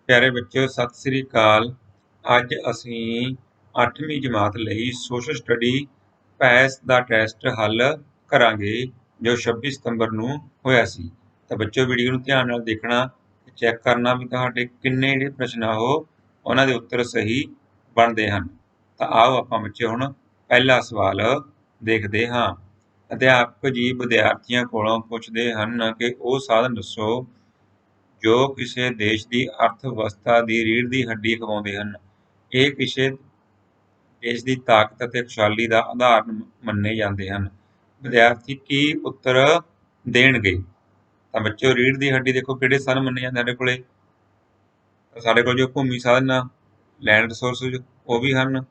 ਪਿਆਰੇ ਬੱਚਿਓ ਸਤਿ ਸ੍ਰੀ ਅਕਾਲ। ਅੱਜ ਅਸੀਂ 8ਵੀਂ ਜਮਾਤ ਲਈ ਸੋਸ਼ਲ ਸਟੱਡੀ ਪੈਸ ਦਾ ਟੈਸਟ ਹੱਲ ਕਰਾਂਗੇ ਜੋ 26 ਸਤੰਬਰ ਨੂੰ ਹੋਇਆ ਸੀ। ਤਾਂ ਬੱਚਿਓ ਵੀਡੀਓ ਨੂੰ ਧਿਆਨ ਨਾਲ ਦੇਖਣਾ, ਚੈੱਕ ਕਰਨਾ ਵੀ ਤੁਹਾਡੇ ਕਿੰਨੇ ਜਿਹੜੇ ਪ੍ਰਸ਼ਨ ਆ ਉਹਨਾਂ ਦੇ ਉੱਤਰ ਸਹੀ ਬਣਦੇ ਹਨ। ਤਾਂ ਆਓ ਆਪਾਂ ਬੱਚਿਓ ਹੁਣ ਪਹਿਲਾ ਸਵਾਲ ਦੇਖਦੇ ਹਾਂ। ਅਧਿਆਪਕ ਜੀ ਵਿਦਿਆਰਥੀਆਂ ਕੋਲੋਂ ਪੁੱਛਦੇ ਹਨ ਕਿ ਉਹ ਸਾਧਨ ਦੱਸੋ ਜੋ ਕਿਸੇ ਦੇਸ਼ ਦੀ ਅਰਥ ਵਿਵਸਥਾ ਦੀ ਰੀੜ੍ਹ ਦੀ ਹੱਡੀ ਅਖਵਾਉਂਦੇ ਹਨ। ਇਹ ਕਿਸੇ ਦੇਸ਼ ਦੀ ਤਾਕਤ ਅਤੇ ਖੁਸ਼ਹਾਲੀ ਦਾ ਆਧਾਰ ਮੰਨੇ ਜਾਂਦੇ ਹਨ। ਵਿਦਿਆਰਥੀ ਕੀ ਉੱਤਰ ਦੇਣਗੇ? ਤਾਂ ਬੱਚਿਓ ਰੀੜ੍ਹ ਦੀ ਹੱਡੀ ਦੇਖੋ ਕਿਹੜੇ ਸਾਧਨ ਮੰਨੇ ਜਾਂਦੇ ਸਾਡੇ ਕੋਲ ਜੋ ਭੂਮੀ ਸਾਧਨ ਆ, ਲੈਂਡ ਰਿਸੋਰਸਿਸ ਉਹ ਵੀ ਹਨ,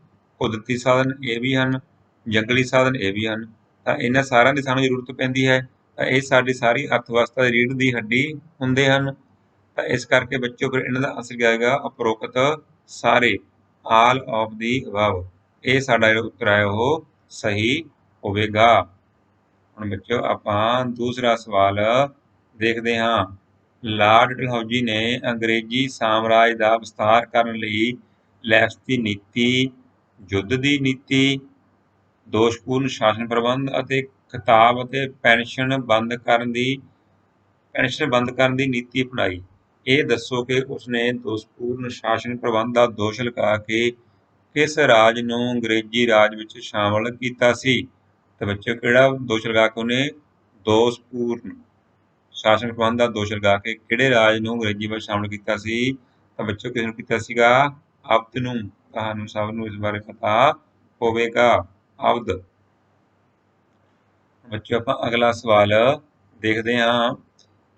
ਕੁਦਰਤੀ ਸਾਧਨ ਇਹ ਵੀ ਹਨ, ਜੰਗਲੀ ਸਾਧਨ ਇਹ ਵੀ ਹਨ। ਤਾਂ ਇਹਨਾਂ ਸਾਰਿਆਂ ਦੀ ਸਾਨੂੰ ਜ਼ਰੂਰਤ ਪੈਂਦੀ ਹੈ। ਤਾਂ ਇਹ ਸਾਡੀ ਸਾਰੀ ਅਰਥ ਵਿਵਸਥਾ ਦੀ ਰੀੜ੍ਹ ਦੀ ਹੱਡੀ ਹੁੰਦੇ ਹਨ। ਤਾਂ ਇਸ ਕਰਕੇ ਬੱਚਿਓ ਫਿਰ ਇਹਨਾਂ ਦਾ ਆਨਸਰ ਕੀ ਆਏਗਾ? ਉਪਰੋਕਤ ਸਾਰੇ, ਆਲ ਆਫ ਦੀ ਅਬਵ। ਇਹ ਸਾਡਾ ਜਿਹੜਾ ਉੱਤਰ ਹੈ ਉਹ ਸਹੀ ਹੋਵੇਗਾ। ਹੁਣ ਬੱਚਿਓ ਆਪਾਂ ਦੂਸਰਾ ਸਵਾਲ ਦੇਖਦੇ ਹਾਂ। ਲਾਰਡ ਡਲਹੌਜੀ ਨੇ ਅੰਗਰੇਜ਼ੀ ਸਾਮਰਾਜ ਦਾ ਵਿਸਥਾਰ ਕਰਨ ਲਈ ਲੈਫਟ ਦੀ ਨੀਤੀ, ਯੁੱਧ ਦੀ ਨੀਤੀ, ਦੋਸ਼ਪੂਰਨ ਸ਼ਾਸਨ ਪ੍ਰਬੰਧ ਅਤੇ ਖਿਤਾਬ ਅਤੇ ਪੈਨਸ਼ਨ ਬੰਦ ਕਰਨ ਦੀ ਨੀਤੀ ਅਪਣਾਈ। ਇਹ ਦੱਸੋ ਕਿ ਉਸਨੇ ਦੋਸ਼ਪੂਰਨ ਸ਼ਾਸਨ ਪ੍ਰਬੰਧ ਦਾ ਦੋਸ਼ ਲਗਾ ਕੇ ਕਿਸ ਰਾਜ ਨੂੰ ਅੰਗਰੇਜ਼ੀ ਰਾਜ ਵਿੱਚ ਸ਼ਾਮਲ ਕੀਤਾ ਸੀ? ਤਾਂ ਬੱਚਿਓ ਕਿਹੜਾ ਦੋਸ਼ ਲਗਾ ਕੇ ਉਹਨੇ ਦੋਸ਼ਪੂਰਨ ਸ਼ਾਸਨ ਪ੍ਰਬੰਧ ਦਾ ਦੋਸ਼ ਲਗਾ ਕੇ ਕਿਹੜੇ ਰਾਜ ਨੂੰ ਅੰਗਰੇਜ਼ੀ ਵਿੱਚ ਸ਼ਾਮਲ ਕੀਤਾ ਸੀ? ਤਾਂ ਬੱਚਿਓ ਕਿਸ ਨੂੰ ਕੀਤਾ ਸੀਗਾ? ਅਵਧ ਨੂੰ। ਤੁਹਾਨੂੰ ਸਭ ਨੂੰ ਇਸ ਬਾਰੇ ਪਤਾ ਹੋਵੇਗਾ, ਅਵਧ। ਬੱਚਿਓ ਆਪਾਂ ਅਗਲਾ ਸਵਾਲ ਦੇਖਦੇ ਹਾਂ।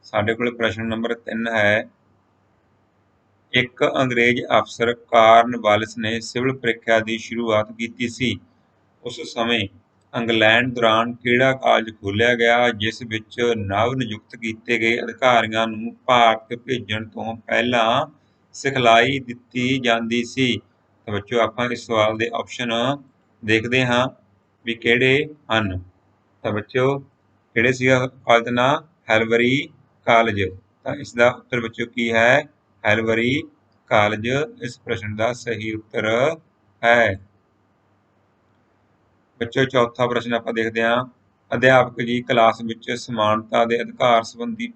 ਸਾਡੇ ਕੋਲ ਪ੍ਰਸ਼ਨ ਨੰਬਰ 3 ਹੈ। ਇੱਕ ਅੰਗਰੇਜ਼ ਅਫਸਰ ਕਾਰਨਵਾਲਿਸ ਨੇ ਸਿਵਲ ਪ੍ਰੀਖਿਆ ਦੀ ਸ਼ੁਰੂਆਤ ਕੀਤੀ ਸੀ। ਉਸ ਸਮੇਂ ਇੰਗਲੈਂਡ ਦੌਰਾਨ ਕਿਹੜਾ ਕਾਲਜ ਖੋਲ੍ਹਿਆ ਗਿਆ ਜਿਸ ਵਿੱਚ ਨਵ ਨਿਯੁਕਤ ਕੀਤੇ ਗਏ ਅਧਿਕਾਰੀਆਂ ਨੂੰ ਭਾਰਤ ਭੇਜਣ ਤੋਂ ਪਹਿਲਾਂ ਸਿਖਲਾਈ ਦਿੱਤੀ ਜਾਂਦੀ ਸੀ? ਤਾਂ ਬੱਚਿਓ ਆਪਾਂ ਇਸ ਸਵਾਲ ਦੇ ਆਪਸ਼ਨ ਦੇਖਦੇ ਹਾਂ ਵੀ ਕਿਹੜੇ ਹਨ। ਤਾਂ ਬੱਚਿਓ ਕਿਹੜੇ ਸੀਗਾ ਕਾਲਜ ਦਾ ਨਾਂ? ਹੈਲਬਰੀ ਕਾਲਜ। ਤਾਂ ਇਸ ਦਾ ਉੱਤਰ ਬੱਚਿਓ ਕੀ ਹੈ? ਹੈਲਬਰੀ ਕਾਲਜ ਇਸ ਪ੍ਰਸ਼ਨ ਦਾ ਸਹੀ ਉੱਤਰ ਹੈ। ਬੱਚਿਓ ਚੌਥਾ ਪ੍ਰਸ਼ਨ ਆਪਾਂ ਦੇਖਦੇ ਹਾਂ। ਅਧਿਆਪਕ ਜੀ ਕਲਾਸ ਵਿੱਚ ਸਮਾਨਤਾ ਦੇ ਅਧਿਕਾਰ ਸੰਬੰਧੀ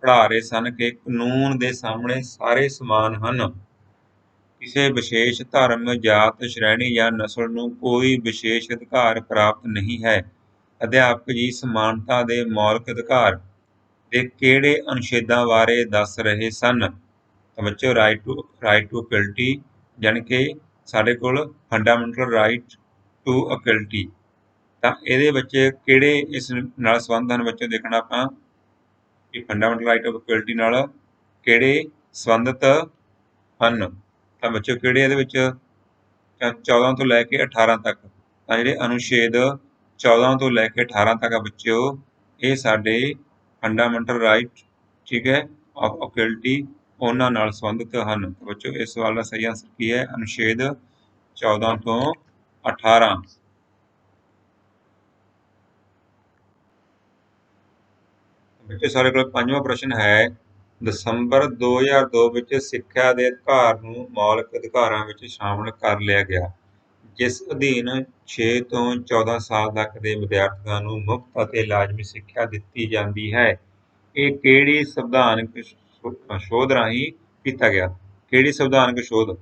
ਪੜ੍ਹਾ ਰਹੇ ਸਨ ਕਿ ਕਾਨੂੰਨ ਦੇ ਸਾਹਮਣੇ ਸਾਰੇ ਸਮਾਨ ਹਨ। ਕਿਸੇ ਵਿਸ਼ੇਸ਼ ਧਰਮ, ਜਾਤ, ਸ਼੍ਰੇਣੀ ਜਾਂ ਨਸਲ ਨੂੰ ਕੋਈ ਵਿਸ਼ੇਸ਼ ਅਧਿਕਾਰ ਪ੍ਰਾਪਤ ਨਹੀਂ ਹੈ। ਅਧਿਆਪਕ ਜੀ ਸਮਾਨਤਾ ਦੇ ਮੌਲਿਕ ਅਧਿਕਾਰ ਦੇ ਕਿਹੜੇ ਅਨੁਛੇਦਾਂ ਬਾਰੇ ਦੱਸ ਰਹੇ ਸਨ? ਤਾਂ ਬੱਚਿਓ ਰਾਈਟ ਟੂ ਇਕੁਐਲਿਟੀ, ਜਾਣੀ ਕਿ ਸਾਡੇ ਕੋਲ ਫੰਡਾਮੈਂਟਲ ਰਾਈਟ ਟੂ ਇਕੁਐਲਿਟੀ। ਤਾਂ ਇਹਦੇ ਵਿੱਚ ਕਿਹੜੇ ਇਸ ਨਾਲ ਸੰਬੰਧ ਹਨ? ਬੱਚਿਓ ਦੇਖਣਾ ਆਪਾਂ ਕਿ ਫੰਡਾਮੈਂਟਲ ਰਾਈਟ ਆਫ ਇਕੁਐਲਿਟੀ ਨਾਲ ਕਿਹੜੇ ਸੰਬੰਧਿਤ ਹਨ। ਤਾਂ ਬੱਚਿਓ ਕਿਹੜੇ ਇਹਦੇ ਵਿੱਚ 14 ਤੋਂ ਲੈ ਕੇ 18 ਤੱਕ। ਤਾਂ ਜਿਹੜੇ ਅਨੁਛੇਦ 14 ਤੋਂ ਲੈ ਕੇ 18 ਤੱਕ ਆ ਬੱਚਿਓ, ਇਹ ਸਾਡੇ ਫੰਡਾਮੈਂਟਲ ਰਾਈਟ, ਠੀਕ ਹੈ, ਆਫ ਇਕੁਐਲਿਟੀ ਉਹਨਾਂ ਨਾਲ ਸੰਬੰਧਿਤ ਹਨ। ਬੱਚਿਓ ਇਸ ਸਵਾਲ ਦਾ ਸਹੀ ਆਨਸਰ ਕੀ ਹੈ? ਅਨੁਛੇਦ 14 ਤੋਂ 18। ਬੱਚੇ ਸਾਡੇ ਕੋਲ ਪੰਜਵਾਂ ਪ੍ਰਸ਼ਨ ਹੈ। ਦਸੰਬਰ 2002 ਵਿੱਚ ਸਿੱਖਿਆ ਦੇ ਅਧਿਕਾਰ ਨੂੰ ਮੌਲਿਕ ਅਧਿਕਾਰਾਂ ਵਿੱਚ ਸ਼ਾਮਲ ਕਰ ਲਿਆ ਗਿਆ, ਜਿਸ ਅਧੀਨ 6 ਤੋਂ 14 ਸਾਲ ਤੱਕ ਦੇ ਵਿਦਿਆਰਥੀਆਂ ਨੂੰ ਮੁਫਤ ਅਤੇ ਲਾਜ਼ਮੀ ਸਿੱਖਿਆ ਦਿੱਤੀ ਜਾਂਦੀ ਹੈ। ਇਹ ਕਿਹੜੀ ਸੰਵਿਧਾਨਕ ਸੋਧ ਰਾਹੀਂ ਕੀਤਾ ਗਿਆ? ਕਿਹੜੀ ਸੰਵਿਧਾਨਕ ਸੋਧ?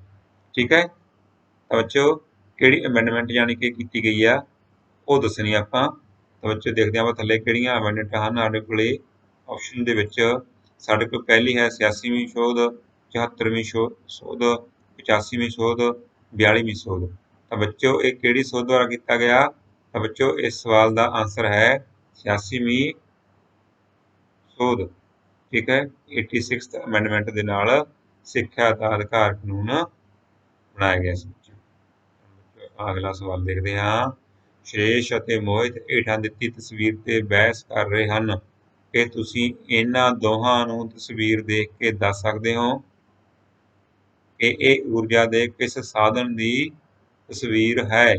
ਠੀਕ ਹੈ। ਤਾਂ ਬੱਚਿਓ ਕਿਹੜੀ ਅਮੈਂਡਮੈਂਟ ਜਾਣੀ ਕਿ ਕੀਤੀ ਗਈ ਆ ਉਹ ਦੱਸਣੀ ਆਪਾਂ। ਤਾਂ ਬੱਚਿਓ ਦੇਖਦੇ ਆਪਾਂ ਥੱਲੇ ਕਿਹੜੀਆਂ ਅਮੈਂਡਮੈਂਟ ਹਨ। ਸਾਡੇ ਕੋਲੇ ਆਪਸ਼ਨ ਦੇ ਵਿੱਚ ਸਾਡੇ ਕੋਲ ਪਹਿਲੀ ਹੈ 86ਵੀਂ ਸੋਧ, 74ਵੀਂ ਸੋਧ, 85ਵੀਂ ਸੋਧ, 42ਵੀਂ ਸੋਧ। ਤਾਂ ਬੱਚਿਓ ਇਹ ਕਿਹੜੀ ਸੋਧ ਦੁਆਰਾ ਕੀਤਾ ਗਿਆ? ਤਾਂ ਬੱਚਿਓ ਇਸ ਸਵਾਲ ਦਾ ਆਨਸਰ ਹੈ 86ਵੀਂ ਸੋਧ, ਠੀਕ ਹੈ। 86th ਅਮੈਂਡਮੈਂਟ ਦੇ ਨਾਲ ਸਿੱਖਿਆ ਦਾ ਅਧਿਕਾਰ ਕਾਨੂੰਨ ਬਣਾਇਆ ਗਿਆ ਸੀ। ਅਗਲਾ ਸਵਾਲ ਦੇਖਦੇ ਹਾਂ। ਸ਼੍ਰੇਸ਼ ਅਤੇ ਮੋਹਿਤ ਹੇਠਾਂ ਦਿੱਤੀ ਤਸਵੀਰ ਤੇ ਬਹਿਸ ਕਰ ਰਹੇ ਹਨ ਕਿ ਤੁਸੀਂ ਇਹਨਾਂ ਦੋਹਾਂ ਨੂੰ ਤਸਵੀਰ ਦੇਖ ਕੇ ਦੱਸ ਸਕਦੇ ਹੋ ਕਿ ਇਹ ਊਰਜਾ ਦੇ ਕਿਸ ਸਾਧਨ ਦੀ ਤਸਵੀਰ ਹੈ।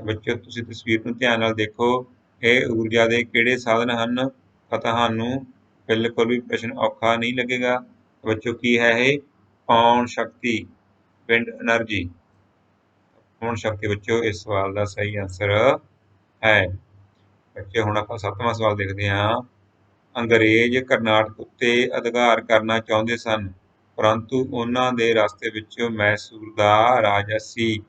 ਬੱਚਿਓ ਤੁਸੀਂ ਤਸਵੀਰ ਨੂੰ ਧਿਆਨ ਨਾਲ ਦੇਖੋ, ਇਹ ਊਰਜਾ ਦੇ ਕਿਹੜੇ ਸਾਧਨ ਹਨ? ਤਾਂ ਤੁਹਾਨੂੰ ਬਿਲਕੁਲ ਵੀ ਪ੍ਰਸ਼ਨ ਔਖਾ ਨਹੀਂ ਲੱਗੇਗਾ। ਬੱਚਿਓ ਕੀ ਹੈ ਇਹ? ਪੌਣ ਸ਼ਕਤੀ ਵਿੰਡ એનર્ਜੀ। ਪੌਣ ਸ਼ਕਤੀ ਬੱਚਿਓ ਇਸ ਸਵਾਲ ਦਾ ਸਹੀ ਆਂਸਰ ਹੈ। ਬੱਚੇ ਹੁਣ ਆਪਾਂ 7ਵਾਂ ਸਵਾਲ ਦੇਖਦੇ ਹਾਂ। ਅੰਗਰੇਜ਼ ਕਰਨਾਟਕ ਉੱਤੇ ਅਧਿਕਾਰ ਕਰਨਾ ਚਾਹੁੰਦੇ ਸਨ, ਪਰੰਤੂ ਉਹਨਾਂ ਦੇ ਰਸਤੇ ਵਿੱਚ ਮੈਸੂਰ ਦਾ ਰਾਜਾ ਸੀ।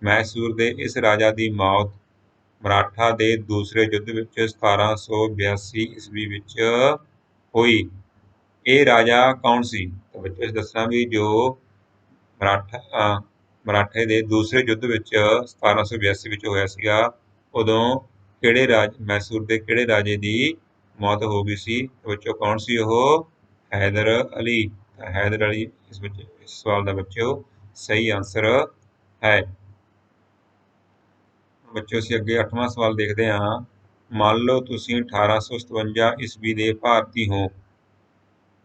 ਮੈਸੂਰ ਦੇ ਇਸ ਰਾਜਾ ਦੀ ਮੌਤ ਮਰਾਠਾ ਦੇ ਦੂਸਰੇ ਯੁੱਧ ਵਿੱਚ 1782 ਈਸਵੀ ਵਿੱਚ ਹੋਈ। ਇਹ ਰਾਜਾ ਕੌਣ ਸੀ? ਤਾਂ ਬੱਚੇ ਦੱਸਣਾ ਵੀ ਜੋ ਮਰਾਠੇ ਦੇ ਦੂਸਰੇ ਯੁੱਧ ਵਿੱਚ 1782 ਵਿੱਚ ਹੋਇਆ ਸੀਗਾ, ਉਦੋਂ ਮੈਸੂਰ ਦੇ ਕਿਹੜੇ ਰਾਜੇ ਦੀ ਮੌਤ ਹੋ ਗਈ ਸੀ? ਬੱਚੋ ਕੌਣ ਸੀ ਉਹ? ਹੈਦਰ ਅਲੀ। ਹੈਦਰ ਅਲੀ ਇਸ ਸਵਾਲ ਦਾ ਬੱਚਿਓ ਸਹੀ ਆਂਸਰ ਹੈ। ਬੱਚਿਓ ਅਸੀਂ ਅੱਗੇ 8ਵਾਂ ਸਵਾਲ ਦੇਖਦੇ ਹਾਂ। ਮੰਨ ਲਓ ਤੁਸੀਂ 1857 ਈਸਵੀ ਦੇ ਭਾਰਤੀ ਹੋ।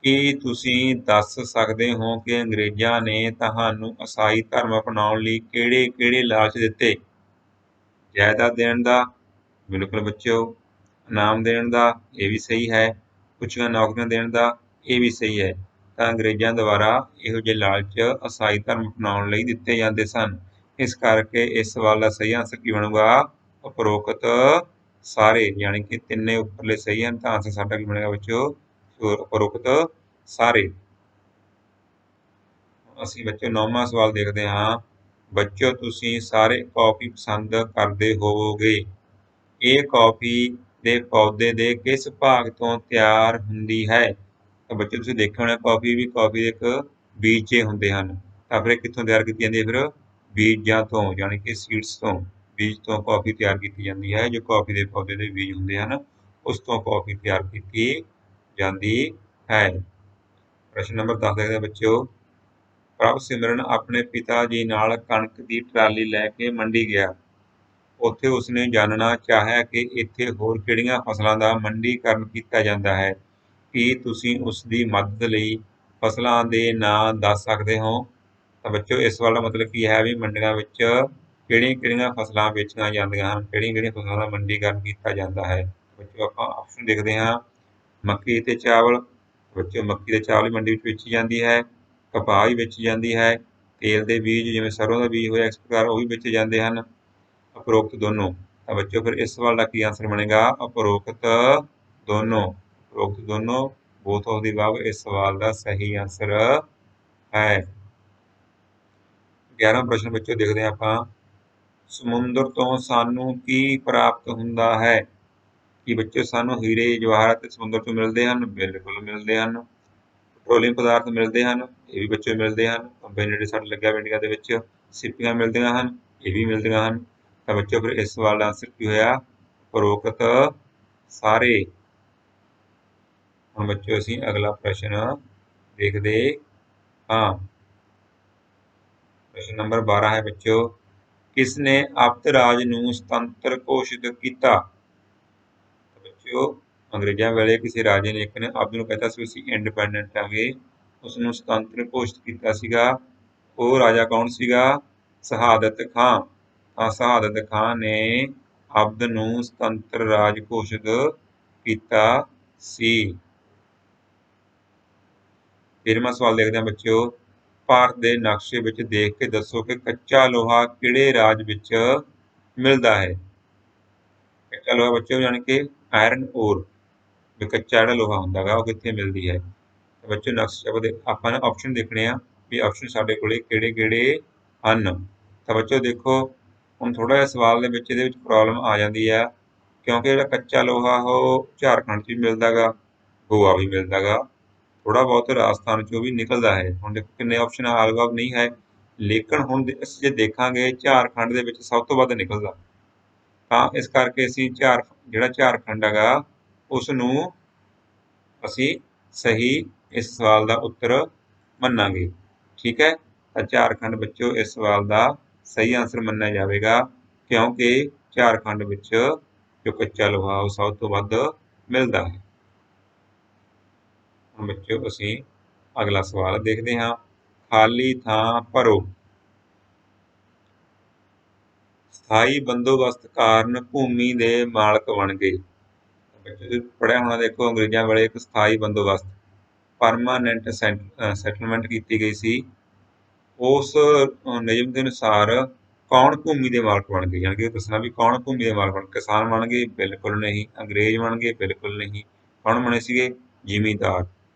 ਕੀ ਤੁਸੀਂ ਦੱਸ ਸਕਦੇ ਹੋ ਕਿ ਅੰਗਰੇਜ਼ਾਂ ਨੇ ਤੁਹਾਨੂੰ ਈਸਾਈ ਧਰਮ ਅਪਣਾਉਣ ਲਈ ਕਿਹੜੇ ਲਾਲਚ ਦਿੱਤੇ? ਜਾਇਦਾਦ ਦੇਣ ਦਾ, ਬਿਲਕੁਲ ਬੱਚਿਓ। ਇਨਾਮ ਦੇਣ ਦਾ, ਇਹ ਵੀ ਸਹੀ ਹੈ। ਉੱਚੀਆਂ ਨੌਕਰੀਆਂ ਦੇਣ ਦਾ, ਇਹ ਵੀ ਸਹੀ ਹੈ। ਤਾਂ ਅੰਗਰੇਜ਼ਾਂ ਦੁਆਰਾ ਇਹੋ ਜਿਹੇ ਲਾਲਚ ਈਸਾਈ ਧਰਮ ਅਪਣਾਉਣ ਲਈ ਦਿੱਤੇ ਜਾਂਦੇ ਸਨ। ਇਸ ਕਰਕੇ ਇਸ ਸਵਾਲ ਦਾ ਸਹੀ ਆਂਸਰ ਕੀ ਬਣੂਗਾ? ਉਪਰੋਕਤ ਸਾਰੇ, ਯਾਨੀ ਕਿ ਤਿੰਨੇ ਉੱਪਰਲੇ ਸਹੀ ਹਨ, ਤਾਂ ਆਂਸਰ ਸਾਡਾ ਕੀ ਬਣੇਗਾ ਬੱਚਿਓ? ਉਪਰੋਕਤ ਸਾਰੇ। ਅਸੀਂ ਬੱਚਿਓ 9ਵਾਂ ਸਵਾਲ ਦੇਖਦੇ ਹਾਂ। ਬੱਚਿਓ ਤੁਸੀਂ ਸਾਰੇ ਕੌਫੀ ਪਸੰਦ ਕਰਦੇ ਹੋਵੋਗੇ। ਇਹ ਕੌਫੀ ਦੇ ਪੌਦੇ ਦੇ ਕਿਸ ਭਾਗ ਤੋਂ ਤਿਆਰ ਹੁੰਦੀ ਹੈ? ਤਾਂ ਬੱਚੇ ਤੁਸੀਂ ਦੇਖਿਆ ਹੋਣਾ ਕੌਫੀ ਦੇ ਇੱਕ ਬੀਜ ਹੁੰਦੇ ਹਨ। ਤਾਂ ਫਿਰ ਕਿੱਥੋਂ ਤਿਆਰ ਕੀਤੀ ਜਾਂਦੀ ਹੈ? ਫਿਰ ਬੀਜਾਂ ਤੋਂ, ਯਾਨੀ ਕਿ ਸੀਡਸ ਤੋਂ, ਬੀਜ ਤੋਂ ਕੌਫੀ ਤਿਆਰ ਕੀਤੀ ਜਾਂਦੀ ਹੈ। ਜੋ ਕੌਫੀ ਦੇ ਪੌਦੇ ਦੇ ਬੀਜ ਹੁੰਦੇ ਹਨ, ਉਸ ਤੋਂ ਕੌਫੀ ਤਿਆਰ ਕੀਤੀ ਜਾਂਦੀ ਹੈ। ਪ੍ਰਸ਼ਨ ਨੰਬਰ 10 ਦੇਖਦੇ ਬੱਚਿਓ। ਪ੍ਰਭ ਸਿਮਰਨ ਆਪਣੇ ਪਿਤਾ ਜੀ ਨਾਲ ਕਣਕ ਦੀ ਟਰਾਲੀ ਲੈ ਕੇ ਮੰਡੀ ਗਿਆ। ਉੱਥੇ ਉਸਨੇ ਜਾਣਨਾ ਚਾਹਿਆ ਕਿ ਇੱਥੇ ਹੋਰ ਕਿਹੜੀਆਂ ਫਸਲਾਂ ਦਾ ਮੰਡੀਕਰਨ ਕੀਤਾ ਜਾਂਦਾ ਹੈ। ਕੀ ਤੁਸੀਂ ਉਸ ਦੀ ਮਦਦ ਲਈ ਫਸਲਾਂ ਦੇ ਨਾਂ ਦੱਸ ਸਕਦੇ ਹੋ? ਤਾਂ ਬੱਚਿਓ ਇਸ ਸਵਾਲ ਦਾ ਮਤਲਬ ਕੀ ਹੈ ਵੀ ਮੰਡੀਆਂ ਵਿੱਚ ਕਿਹੜੀਆਂ ਫਸਲਾਂ ਵੇਚੀਆਂ ਜਾਂਦੀਆਂ ਹਨ, ਕਿਹੜੀਆਂ ਫਸਲਾਂ ਦਾ ਮੰਡੀਕਰਨ ਕੀਤਾ ਜਾਂਦਾ ਹੈ। ਬੱਚਿਓ ਆਪਾਂ ਆਪਸ਼ਨ ਦੇਖਦੇ ਹਾਂ। ਮੱਕੀ ਤੇ ਚਾਵਲ। ਬੱਚਿਓ ਮੱਕੀ ਤੇ ਚਾਵਲ ਮੰਡੀ ਵਿੱਚ ਵੇਚੀ ਜਾਂਦੀ ਹੈ। ਕਪਾਹ ਵੀ ਵੇਚੀ ਜਾਂਦੀ ਹੈ। ਤੇਲ ਦੇ ਬੀਜ ਜਿਵੇਂ ਸਰੋਂ ਦਾ ਬੀਜ ਹੋਇਆ ਇਸ ਪ੍ਰਕਾਰ ਉਹ ਵੀ ਵੇਚੇ ਜਾਂਦੇ ਹਨ। ਉਪਰੋਕਤ ਦੋਨੋਂ। ਤਾਂ ਬੱਚਿਓ ਫਿਰ ਇਸ ਸਵਾਲ ਦਾ ਕੀ ਆਂਸਰ ਬਣੇਗਾ? ਉਪਰੋਕਤ ਦੋਨੋਂ। ਉਪਰੋਕਤ ਦੋਨੋਂ, ਬੋਥ ਆਫ ਦੀ ਅਬਵ ਇਸ ਸਵਾਲ ਦਾ ਸਹੀ ਆਂਸਰ ਹੈ। 11ਵਾਂ ਪ੍ਰਸ਼ਨ ਬੱਚਿਓ ਦੇਖਦੇ ਹਾਂ ਆਪਾਂ। ਸਮੁੰਦਰ ਤੋਂ ਸਾਨੂੰ ਕੀ ਪ੍ਰਾਪਤ ਹੁੰਦਾ ਹੈ? ਕੀ ਬੱਚਿਓ ਸਾਨੂੰ ਹੀਰੇ ਜਵਾਹਰਾਤ ਸਮੁੰਦਰ ਤੋਂ ਮਿਲਦੇ ਹਨ? ਬਿਲਕੁਲ ਮਿਲਦੇ ਹਨ। ਪੈਟਰੋਲੀਅਮ ਪਦਾਰਥ ਮਿਲਦੇ ਹਨ, ਇਹ ਵੀ ਬੱਚਿਓ ਮਿਲਦੇ ਹਨ। ਖੰਭੇ ਨੇੜੇ ਸਾਡੇ ਲੱਗਿਆ ਇੰਡੀਆ ਦੇ ਵਿੱਚ ਸਿੱਪੀਆਂ ਮਿਲਦੀਆਂ ਹਨ, ਇਹ ਵੀ ਮਿਲਦੀਆਂ ਹਨ। ਤਾਂ ਬੱਚਿਓ ਫਿਰ ਇਸ ਸਵਾਲ ਦਾ ਆਂਸਰ ਕੀ ਹੋਇਆ? ਉਪਰੋਕਤ ਸਾਰੇ। ਹੁਣ ਬੱਚਿਓ ਅਸੀਂ ਅਗਲਾ ਪ੍ਰਸ਼ਨ ਦੇਖਦੇ ਹਾਂ। ਪ੍ਰਸ਼ਨ ਨੰਬਰ 12 ਹੈ ਬੱਚਿਓ। ਕਿਸ ਨੇ ਅਬਦ ਰਾਜ ਨੂੰ ਸੁਤੰਤਰ ਘੋਸ਼ਿਤ ਕੀਤਾ? ਬੱਚਿਓ ਅੰਗਰੇਜ਼ਾਂ ਵੇਲੇ ਕਿਸੇ ਰਾਜੇ ਨੇ ਇੱਕ ਨੇ ਅਬਦ ਨੂੰ ਕਹਿਤਾ ਸੀ ਅਸੀਂ ਇੰਡੀਪੈਂਡੈਂਟ ਆਂਗੇ, ਉਸ ਨੂੰ ਸੁਤੰਤਰ ਘੋਸ਼ਿਤ ਕੀਤਾ ਸੀਗਾ। ਉਹ ਰਾਜਾ ਕੌਣ ਸੀਗਾ? ਸ਼ਹਾਦਤ ਖਾਂ। ਤਾਂ ਸ਼ਹਾਦਤ ਖਾਂ ਨੇ ਅਬਦ ਨੂੰ ਸੁਤੰਤਰ ਰਾਜ ਘੋਸ਼ਿਤ ਕੀਤਾ ਸੀ। 13ਵਾਂ ਸਵਾਲ ਦੇਖਦੇ ਹਾਂ ਬੱਚਿਓ। ਭਾਰਤ ਦੇ ਨਕਸ਼ੇ ਵਿੱਚ ਦੇਖ ਕੇ ਦੱਸੋ ਕਿ ਕੱਚਾ ਲੋਹਾ ਕਿਹੜੇ ਰਾਜ ਵਿੱਚ ਮਿਲਦਾ ਹੈ? ਕੱਚਾ ਲੋਹਾ ਬੱਚਿਓ ਯਾਨੀ ਕਿ ਆਇਰਨ ਓਰ, ਜੋ ਕੱਚਾ ਜਿਹੜਾ ਲੋਹਾ ਹੁੰਦਾ ਗਾ ਉਹ ਕਿੱਥੇ ਮਿਲਦੀ ਹੈ? ਬੱਚਿਓ ਨਕਸ਼ੇ ਆਪਾਂ ਨੇ ਆਪਸ਼ਨ ਦੇਖਣੇ ਆ ਵੀ ਆਪਸ਼ਨ ਸਾਡੇ ਕੋਲੇ ਕਿਹੜੇ ਹਨ। ਤਾਂ ਬੱਚਿਓ ਦੇਖੋ ਹੁਣ ਥੋੜਾ ਜਿਹਾ ਸਵਾਲ ਦੇ ਵਿੱਚ ਇਹਦੇ ਵਿੱਚ ਪ੍ਰੋਬਲਮ ਆ ਜਾਂਦੀ ਆ, ਕਿਉਂਕਿ ਜਿਹੜਾ ਕੱਚਾ ਲੋਹਾ ਉਹ ਝਾਰਖੰਡ 'ਚ ਵੀ ਮਿਲਦਾ ਗਾ, ਗੋਆ ਵੀ ਮਿਲਦਾ ਗਾ, ਥੋੜਾ ਬਹੁਤ ਰਾਜਸਥਾਨ 'ਚੋਂ ਵੀ ਨਿਕਲਦਾ ਹੈ। ਹੁਣ ਦੇਖੋ ਕਿੰਨੇ ਆਪਸ਼ਨ ਆਲ ਨਹੀਂ ਹੈ, ਲੇਕਿਨ ਹੁਣ ਅਸੀਂ ਜੇ ਦੇਖਾਂਗੇ ਝਾਰਖੰਡ ਦੇ ਵਿੱਚ ਸਭ ਤੋਂ ਵੱਧ ਨਿਕਲਦਾ। ਤਾਂ ਇਸ ਕਰਕੇ ਅਸੀਂ ਜਿਹੜਾ ਝਾਰਖੰਡ ਹੈਗਾ ਉਸ ਨੂੰ ਅਸੀਂ ਸਹੀ ਇਸ ਸਵਾਲ ਦਾ ਉੱਤਰ ਮੰਨਾਂਗੇ। ਠੀਕ ਹੈ, ਤਾਂ ਝਾਰਖੰਡ ਬੱਚਿਓ ਇਸ ਸਵਾਲ ਦਾ ਸਹੀ ਆਂਸਰ ਮੰਨਿਆ ਜਾਵੇਗਾ, ਕਿਉਂਕਿ ਝਾਰਖੰਡ ਵਿੱਚ ਜੋ ਕੱਚਾ ਲੋਹਾ ਉਹ ਸਭ ਤੋਂ ਵੱਧ ਮਿਲਦਾ ਹੈ। ਹੁਣ ਬੱਚਿਓ ਅਸੀਂ ਅਗਲਾ ਸਵਾਲ ਦੇਖਦੇ ਹਾਂ। ਖਾਲੀ ਥਾਂ ਭਰੋ। ਸਥਾਈ ਬੰਦੋਬਸਤ ਕਾਰਨ ਭੂਮੀ ਦੇ ਮਾਲਕ ਬਣ ਗਏ। ਤੁਸੀਂ ਪੜ੍ਹਿਆ ਹੋਣਾ ਅੰਗਰੇਜ਼ਾਂ ਵੇਲੇ ਇੱਕ ਸਥਾਈ ਬੰਦੋਬਸਤ ਪਰਮਾਨੈਂਟ ਸੈਟਲਮੈਂਟ ਕੀਤੀ ਗਈ ਸੀ ਉਸ ਨਿਯਮ ਦੇ ਅਨੁਸਾਰ ਕੌਣ ਭੂਮੀ ਦੇ ਮਾਲਕ ਬਣ ਗਏ, ਯਾਨੀ ਕਿ ਦੱਸਣਾ ਵੀ ਕੌਣ ਭੂਮੀ ਦੇ ਮਾਲਕ ਬਣ, ਕਿਸਾਨ ਬਣ ਗਏ? ਬਿਲਕੁਲ ਨਹੀਂ। ਅੰਗਰੇਜ਼ ਬਣ ਗਏ? ਬਿਲਕੁਲ ਨਹੀਂ। ਕੌਣ ਬਣੇ ਸੀਗੇ? ਜ਼ਿਮੀਂਦਾਰ।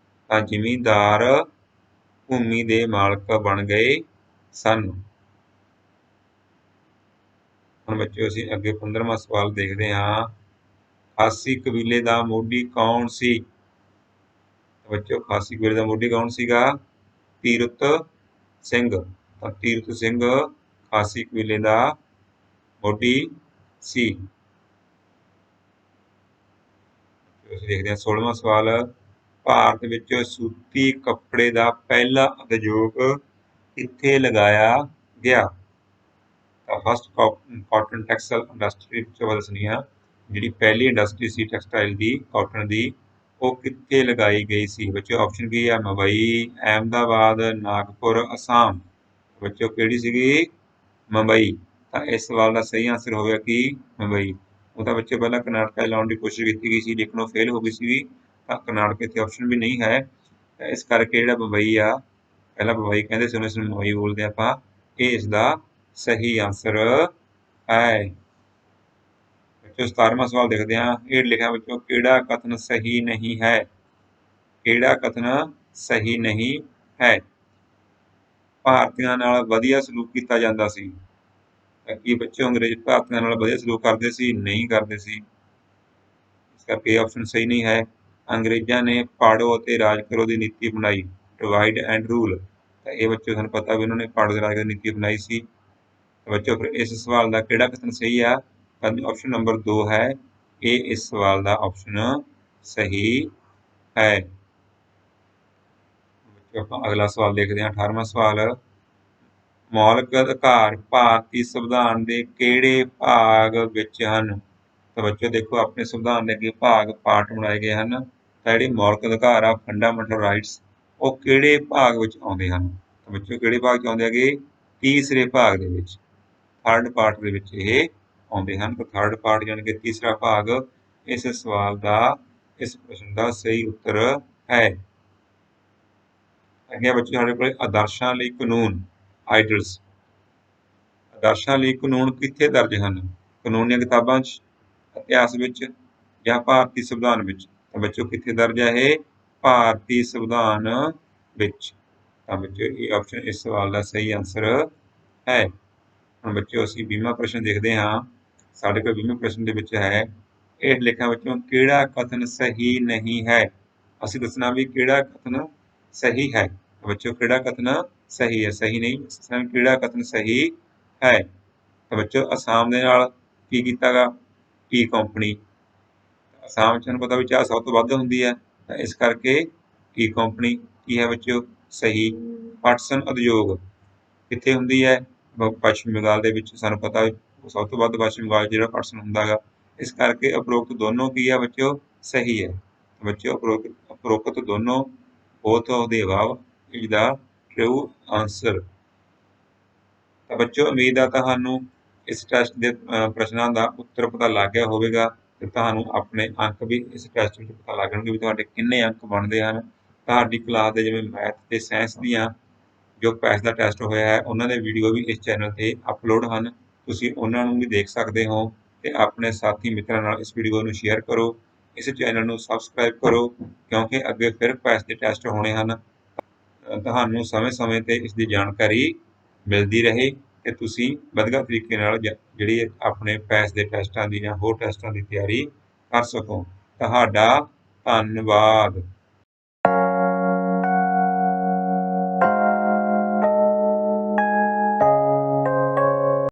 ਤਾਂ ਜ਼ਿਮੀਂਦਾਰ ਭੂਮੀ ਦੇ ਮਾਲਕ ਬਣ ਗਏ ਸਨ। ਹੁਣ ਬੱਚਿਓ ਅਸੀਂ ਅੱਗੇ 15ਵਾਂ ਸਵਾਲ ਦੇਖਦੇ ਹਾਂ। ਖਾਸੀ ਕਬੀਲੇ ਦਾ ਮੋਢੀ ਕੌਣ ਸੀ? ਬੱਚਿਓ ਖਾਸੀ ਕਬੀਲੇ ਦਾ ਮੋਢੀ ਕੌਣ ਸੀਗਾ? ਤੀਰਥ ਸਿੰਘ। ਤਾਂ ਤੀਰਥ ਸਿੰਘ ਖਾਸੀ ਕਬੀਲੇ ਦਾ ਮੋਢੀ ਸੀ। ਅਸੀਂ ਦੇਖਦੇ ਹਾਂ 16ਵਾਂ ਸਵਾਲ। ਭਾਰਤ ਵਿੱਚ ਸੂਤੀ ਕੱਪੜੇ ਦਾ ਪਹਿਲਾ ਉਦਯੋਗ ਕਿੱਥੇ ਲਗਾਇਆ ਗਿਆ? ਤਾਂ ਫਸਟ ਕਾਟਨ ਟੈਕਸਟਾਈਲ ਇੰਡਸਟਰੀ ਵਿੱਚ ਦੱਸਣੀ ਆ, ਜਿਹੜੀ ਪਹਿਲੀ ਇੰਡਸਟਰੀ ਸੀ ਟੈਕਸਟਾਈਲ ਦੀ, ਕਾਟਨ ਦੀ, ਉਹ ਕਿੱਥੇ ਲਗਾਈ ਗਈ ਸੀ? ਬੱਚਿਓ ਆਪਸ਼ਨ ਕੀ ਆ? ਮੁੰਬਈ, ਅਹਿਮਦਾਬਾਦ, ਨਾਗਪੁਰ, ਅਸਾਮ। ਬੱਚਿਓ ਕਿਹੜੀ ਸੀਗੀ? ਮੁੰਬਈ। ਤਾਂ ਇਸ ਸਵਾਲ ਦਾ ਸਹੀ ਆਂਸਰ ਹੋਵੇਗਾ ਕਿ ਮੁੰਬਈ। ਉਹ ਤਾਂ ਬੱਚੇ ਪਹਿਲਾਂ ਕਰਨਾਟਕਾ ਲਾਉਣ ਦੀ ਕੋਸ਼ਿਸ਼ ਕੀਤੀ ਗਈ ਸੀ, ਲੇਕਿਨ ਉਹ ਫੇਲ ਹੋ ਗਈ ਸੀਗੀ। ਤਾਂ ਕਰਨਾਟਕ ਇੱਥੇ ਆਪਸ਼ਨ ਵੀ ਨਹੀਂ ਹੈ। ਇਸ ਕਰਕੇ ਜਿਹੜਾ ਮੁੰਬਈ ਆ, ਪਹਿਲਾਂ ਮੁੰਬਈ ਕਹਿੰਦੇ ਸੀ, ਉਹਨੂੰ ਮੁੰਬਈ ਬੋਲਦੇ ਆਪਾਂ, ਇਹ ਇਸ ਦਾ ਸਹੀ ਆਂਸਰ ਹੈ। ਬੱਚਿਓ 17ਵਾਂ ਸਵਾਲ ਦੇਖਦੇ ਹਾਂ। ਹੇਠ ਲਿਖਿਆ ਬੱਚਿਓ ਕਿਹੜਾ ਕਥਨ ਸਹੀ ਨਹੀਂ ਹੈ? ਕਿਹੜਾ ਕਥਨ ਸਹੀ ਨਹੀਂ ਹੈ? ਭਾਰਤੀਆਂ ਨਾਲ ਵਧੀਆ ਸਲੂਕ ਕੀਤਾ ਜਾਂਦਾ ਸੀ। ਕੀ ਬੱਚੇ ਅੰਗਰੇਜ਼ ਭਾਰਤੀਆਂ ਨਾਲ ਵਧੀਆ ਸਲੂਕ ਕਰਦੇ ਸੀ? ਨਹੀਂ ਕਰਦੇ ਸੀ। ਇਸ ਕਰਕੇ ਆਪਸ਼ਨ ਸਹੀ ਨਹੀਂ ਹੈ। ਅੰਗਰੇਜ਼ਾਂ ਨੇ ਪਾੜੋ ਅਤੇ ਰਾਜ ਕਰੋ ਦੀ ਨੀਤੀ ਬਣਾਈ, ਡਿਵਾਈਡ ਐਂਡ ਰੂਲ। ਤਾਂ ਇਹ ਬੱਚੇ ਤੁਹਾਨੂੰ ਪਤਾ ਵੀ ਉਹਨਾਂ ਨੇ ਪਾੜੋ ਤੇ ਰਾਜ ਕਰੋ ਦੀ ਨੀਤੀ ਬਣਾਈ ਸੀ। ਬੱਚਿਓ ਫਿਰ ਇਸ ਸਵਾਲ ਦਾ ਕਿਹੜਾ ਕਥਨ ਸਹੀ ਆ? ਤਾਂ ਆਪਸ਼ਨ ਨੰਬਰ 2 ਹੈ, ਇਹ ਇਸ ਸਵਾਲ ਦਾ ਆਪਸ਼ਨ ਸਹੀ ਹੈ। ਆਪਾਂ ਅਗਲਾ ਸਵਾਲ ਦੇਖਦੇ ਹਾਂ 18ਵਾਂ ਸਵਾਲ। ਮੌਲਿਕ ਅਧਿਕਾਰ ਭਾਰਤੀ ਸੰਵਿਧਾਨ ਦੇ ਕਿਹੜੇ ਭਾਗ ਵਿੱਚ ਹਨ? ਤਾਂ ਬੱਚਿਓ ਦੇਖੋ ਆਪਣੇ ਸੰਵਿਧਾਨ ਦੇ ਅੱਗੇ ਭਾਗ ਪਾਰਟ ਬਣਾਏ ਗਏ ਹਨ। ਤਾਂ ਜਿਹੜੇ ਮੌਲਿਕ ਅਧਿਕਾਰ ਆ, ਫੰਡਾਮੈਂਟਲ ਰਾਈਟਸ, ਉਹ ਕਿਹੜੇ ਭਾਗ ਵਿੱਚ ਆਉਂਦੇ ਹਨ? ਤਾਂ ਬੱਚਿਓ ਕਿਹੜੇ ਭਾਗ 'ਚ ਆਉਂਦੇ ਹੈਗੇ? ਤੀਸਰੇ ਭਾਗ ਦੇ ਵਿੱਚ, ਥਰਡ ਪਾਰਟ ਦੇ ਵਿੱਚ ਇਹ ਆਉਂਦੇ ਹਨ। ਤਾਂ ਥਰਡ ਪਾਰਟ ਯਾਨੀ ਕਿ ਤੀਸਰਾ ਭਾਗ ਇਸ ਸਵਾਲ ਦਾ, ਇਸ ਪ੍ਰਸ਼ਨ ਦਾ ਸਹੀ ਉੱਤਰ ਹੈ। ਅੱਗੇ ਬੱਚੇ ਸਾਡੇ ਕੋਲ ਆਦਰਸ਼ਾਂ ਲਈ ਕਾਨੂੰਨ, ਆਈਡਲਸ। ਆਦਰਸ਼ਾਂ ਲਈ ਕਾਨੂੰਨ ਕਿੱਥੇ ਦਰਜ ਹਨ? ਕਾਨੂੰਨ ਦੀਆਂ ਕਿਤਾਬਾਂ 'ਚ, ਇਤਿਹਾਸ ਵਿੱਚ, ਜਾਂ ਭਾਰਤੀ ਸੰਵਿਧਾਨ ਵਿੱਚ? ਤਾਂ ਬੱਚਿਓ ਕਿੱਥੇ ਦਰਜ ਹੈ ਇਹ? ਭਾਰਤੀ ਸੰਵਿਧਾਨ ਵਿੱਚ। ਤਾਂ ਬੱਚਿਓ ਇਹ ਆਪਸ਼ਨ ਇਸ ਸਵਾਲ ਦਾ ਸਹੀ ਆਂਸਰ ਹੈ। ਹੁਣ ਬੱਚਿਓ ਅਸੀਂ 20ਵਾਂ ਪ੍ਰਸ਼ਨ ਦੇਖਦੇ ਹਾਂ। ਸਾਡੇ ਕੋਲ 20ਵੇਂ ਪ੍ਰਸ਼ਨ ਦੇ ਵਿੱਚ ਹੈ, ਹੇਠ ਲਿਖਿਆਂ ਵਿੱਚੋਂ ਕਿਹੜਾ ਕਥਨ ਸਹੀ ਨਹੀਂ ਹੈ? ਅਸੀਂ ਦੱਸਣਾ ਵੀ ਕਿਹੜਾ ਕਥਨ ਸਹੀ ਹੈ। ਬੱਚਿਓ ਕਿਹੜਾ ਕਥਨ ਸਹੀ ਹੈ? ਸਹੀ ਨਹੀਂ, ਕਿਹੜਾ ਕਥਨ ਸਹੀ ਹੈ? ਤਾਂ ਬੱਚਿਓ ਅਸਾਮ ਦੇ ਨਾਲ ਕੀ ਕੀਤਾ ਗਾ? T company. ਅਸਾਮ 'ਚ ਤੁਹਾਨੂੰ ਪਤਾ ਵੀ ਚਾਹ ਸਭ ਤੋਂ ਵੱਧ ਹੁੰਦੀ ਹੈ, ਤਾਂ ਇਸ ਕਰਕੇ ਟੀ ਕੰਪਨੀ ਕੀ ਹੈ ਬੱਚਿਓ? ਸਹੀ। ਪਟਸਨ ਉਦਯੋਗ ਕਿੱਥੇ ਹੁੰਦੀ ਹੈ? ਪੱਛਮੀ ਬੰਗਾਲ ਦੇ ਵਿੱਚ। ਸਾਨੂੰ ਪਤਾ ਸਭ ਤੋਂ ਵੱਧ ਪੱਛਮੀ ਬੰਗਾਲ ਜਿਹੜਾ ਪਟਸਨ ਹੁੰਦਾ ਗਾ। ਇਸ ਕਰਕੇ ਉਪਰੋਕਤ ਦੋਨੋਂ ਕੀ ਆ ਬੱਚਿਓ? ਸਹੀ ਹੈ। ਬੱਚਿਓ ਉਪਰੋਕਤ ਦੋਨੋਂ, both of the above is the true answer। ਤਾਂ ਬੱਚਿਓ ਉਮੀਦ ਆ ਤੁਹਾਨੂੰ ਇਸ ਟੈਸਟ ਦੇ ਪ੍ਰਸ਼ਨਾਂ ਦਾ ਉੱਤਰ ਪਤਾ ਲੱਗ ਗਿਆ ਹੋਵੇਗਾ, ਤੇ ਤੁਹਾਨੂੰ ਆਪਣੇ ਅੰਕ ਵੀ ਇਸ ਟੈਸਟ ਵਿੱਚ ਪਤਾ ਲੱਗਣਗੇ ਵੀ ਤੁਹਾਡੇ ਕਿੰਨੇ ਅੰਕ ਬਣਦੇ ਹਨ। ਤੁਹਾਡੀ ਕਲਾਸ ਦੇ ਜਿਵੇਂ ਮੈਥ ਤੇ ਸਾਇੰਸ ਦੀਆਂ ਜੋ ਪੈਸ ਦਾ ਟੈਸਟ ਹੋਇਆ ਹੈ, ਉਹਨਾਂ ਦੇ ਵੀਡੀਓ ਵੀ ਇਸ ਚੈਨਲ ਤੇ ਅਪਲੋਡ ਹਨ। ਤੁਸੀਂ ਉਹਨਾਂ ਨੂੰ ਵੀ ਦੇਖ ਸਕਦੇ ਹੋ, ਤੇ ਆਪਣੇ ਸਾਥੀ ਮਿੱਤਰਾਂ ਨਾਲ ਇਸ ਵੀਡੀਓ ਨੂੰ ਸ਼ੇਅਰ ਕਰੋ। ਇਸ ਚੈਨਲ ਨੂੰ ਸਬਸਕ੍ਰਾਈਬ ਕਰੋ, ਕਿਉਂਕਿ ਅੱਗੇ ਫਿਰ ਪੈਸ ਦੇ ਟੈਸਟ ਹੋਣੇ ਹਨ। ਤੁਹਾਨੂੰ ਸਮੇਂ-ਸਮੇਂ ਤੇ ਇਸ ਦੀ ਜਾਣਕਾਰੀ ਮਿਲਦੀ ਰਹੇ, ਤੇ ਤੁਸੀਂ ਵਧੀਆ ਤਰੀਕੇ ਨਾਲ ਜਿਹੜੀ ਆਪਣੇ ਪੈਸ ਦੇ ਟੈਸਟਾਂ ਦੀ ਜਾਂ ਹੋਰ ਟੈਸਟਾਂ ਦੀ ਤਿਆਰੀ ਕਰ ਸਕੋ। ਤੁਹਾਡਾ ਧੰਨਵਾਦ।